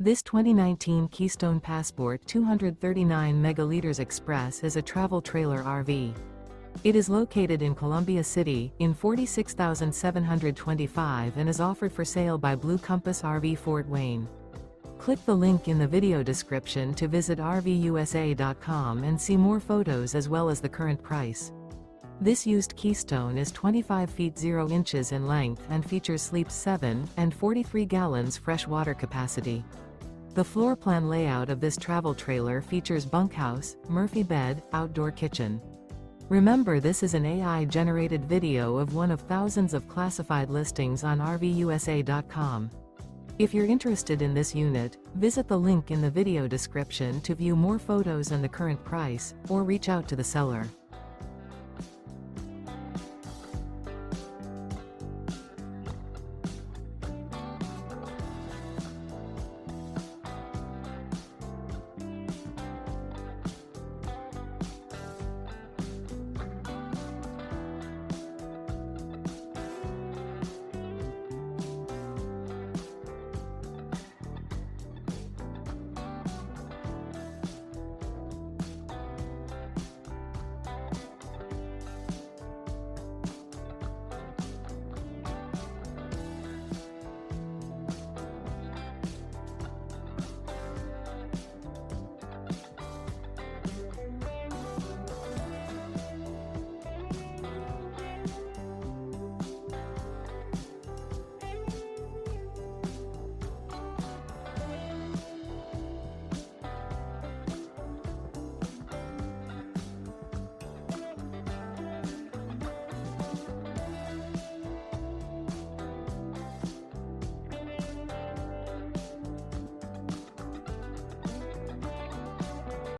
This 2019 Keystone Passport 239 megaliters Express is a travel trailer RV. It is located in Columbia City, in 46,725 and is offered for sale by Blue Compass RV Fort Wayne. Click the link in the video description to visit RVUSA.com and see more photos as well as the current price. This used Keystone is 25 feet 0 inches in length and features sleeps 7 and 43 gallons fresh water capacity. The floor plan layout of this travel trailer features bunkhouse, Murphy bed, outdoor kitchen. Remember, this is an AI-generated video of one of thousands of classified listings on RVUSA.com. If you're interested in this unit, visit the link in the video description to view more photos and the current price, or reach out to the seller.